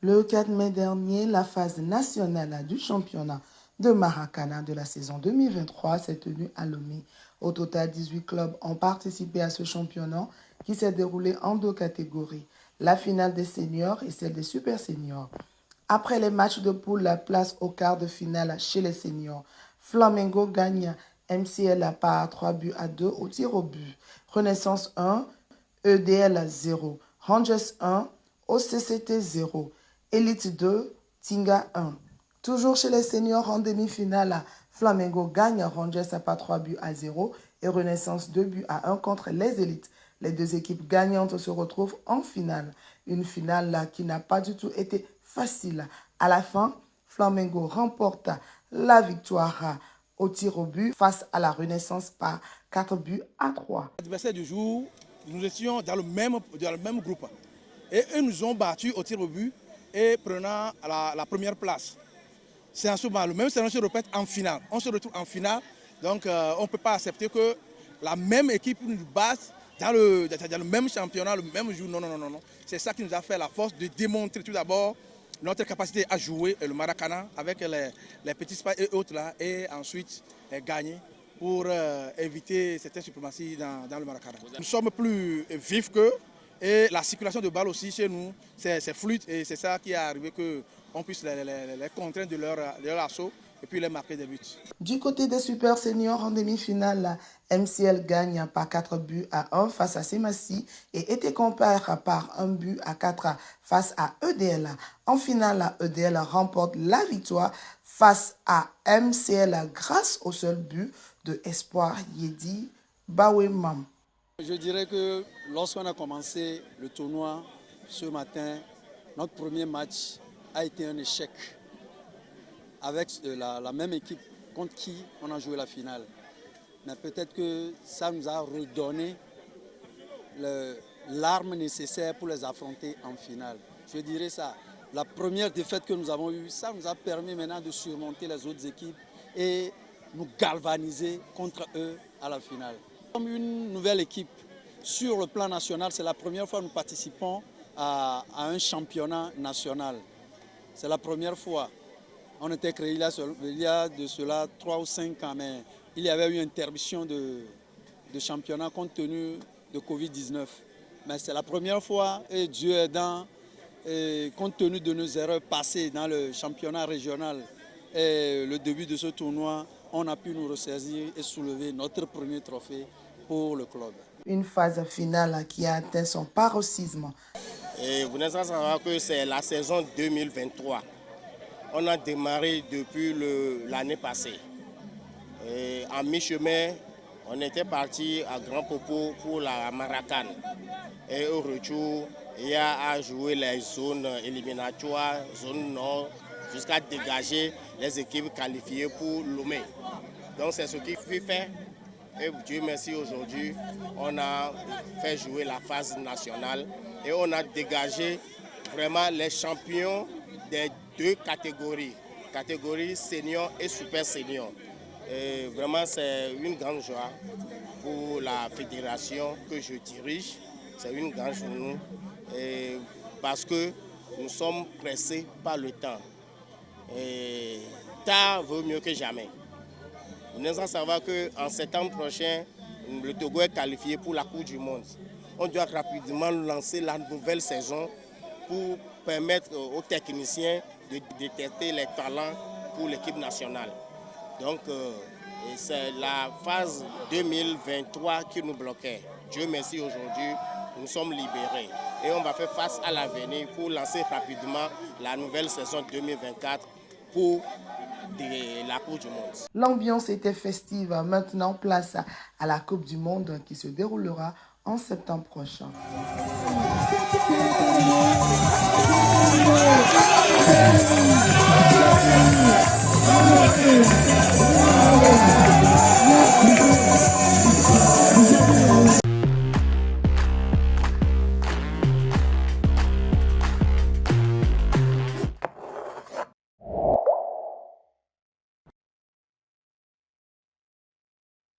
Le 4 mai dernier, la phase nationale du championnat de Maracana de la saison 2023 s'est tenue à Lomé. Au total, 18 clubs ont participé à ce championnat qui s'est déroulé en 2 catégories, la finale des seniors et celle des super seniors. Après les matchs de poule, la place au quart de finale chez les seniors. Flamengo gagne MCL par 3-2 au tir au but. Renaissance 1, EDL 0, Rangers 1, OCCT 0, Elite 2, Tinga 1. Toujours chez les seniors en demi-finale, Flamengo gagne Rangers par 3-0 et Renaissance 2-1 contre les élites. Les deux équipes gagnantes se retrouvent en finale. Une finale qui n'a pas du tout été facile. À la fin, Flamengo remporte la victoire au tir au but face à la Renaissance par 4-3. L'adversaire du jour, nous étions dans le même groupe. Et eux nous ont battus au tir au but et prenant la première place. C'est en ce moment, le même scénario se répète en finale. On se retrouve en finale, donc on ne peut pas accepter que la même équipe nous batte dans le même championnat, le même jour. Non. C'est ça qui nous a fait la force de démontrer tout d'abord notre capacité à jouer le Maracana avec les petits spas et autres là, et ensuite gagner pour éviter cette suprématie dans le Maracana. Nous sommes plus vifs qu'eux et la circulation de balles aussi chez nous, c'est fluide et c'est ça qui est arrivé qu'on puisse les contraindre de leur assaut et puis les marquer des buts. Du côté des super seniors en demi-finale, MCL gagne par 4-1 face à Semassi et Etecompare par 1-4 face à EDL. En finale, EDL remporte la victoire face à MCL grâce au seul but de Espoir Yedi Bawemam. Je dirais que lorsqu'on a commencé le tournoi ce matin, notre premier match a été un échec avec la même équipe contre qui on a joué la finale. Mais peut-être que ça nous a redonné l'arme nécessaire pour les affronter en finale. Je dirais ça. La première défaite que nous avons eue, ça nous a permis maintenant de surmonter les autres équipes et nous galvaniser contre eux à la finale. Comme une nouvelle équipe sur le plan national, c'est la première fois que nous participons à un championnat national. C'est la première fois. On était créé il y a de cela 3 ou 5 ans, mais il y avait eu une interruption de championnat compte tenu de Covid-19. Mais c'est la première fois et Dieu aidant, et compte tenu de nos erreurs passées dans le championnat régional et le début de ce tournoi, on a pu nous ressaisir et soulever notre premier trophée pour le club. Une phase finale qui a atteint son paroxysme. Et vous n'êtes pas savoir que c'est la saison 2023. On a démarré depuis l'année passée. Et en mi-chemin, on était parti à Grand Popo pour la Maracane. Et au retour, il y a à jouer les zones éliminatoires, zone nord, jusqu'à dégager les équipes qualifiées pour Lomé. Donc c'est ce qui fait. Et Dieu merci, aujourd'hui, on a fait jouer la phase nationale et on a dégagé vraiment les champions des 2 catégories senior et super senior. Et vraiment, c'est une grande joie pour la fédération que je dirige. C'est une grande journée parce que nous sommes pressés par le temps. Et tard vaut mieux que jamais. Nous devons savoir qu'en septembre prochain, le Togo est qualifié pour la Coupe du Monde. On doit rapidement lancer la nouvelle saison pour permettre aux techniciens de détecter les talents pour l'équipe nationale. Donc, c'est la phase 2023 qui nous bloquait. Dieu merci, aujourd'hui, nous sommes libérés. Et on va faire face à l'avenir pour lancer rapidement la nouvelle saison 2024 pour de la Coupe du Monde. L'ambiance était festive. Maintenant, place à la Coupe du Monde qui se déroulera en septembre prochain.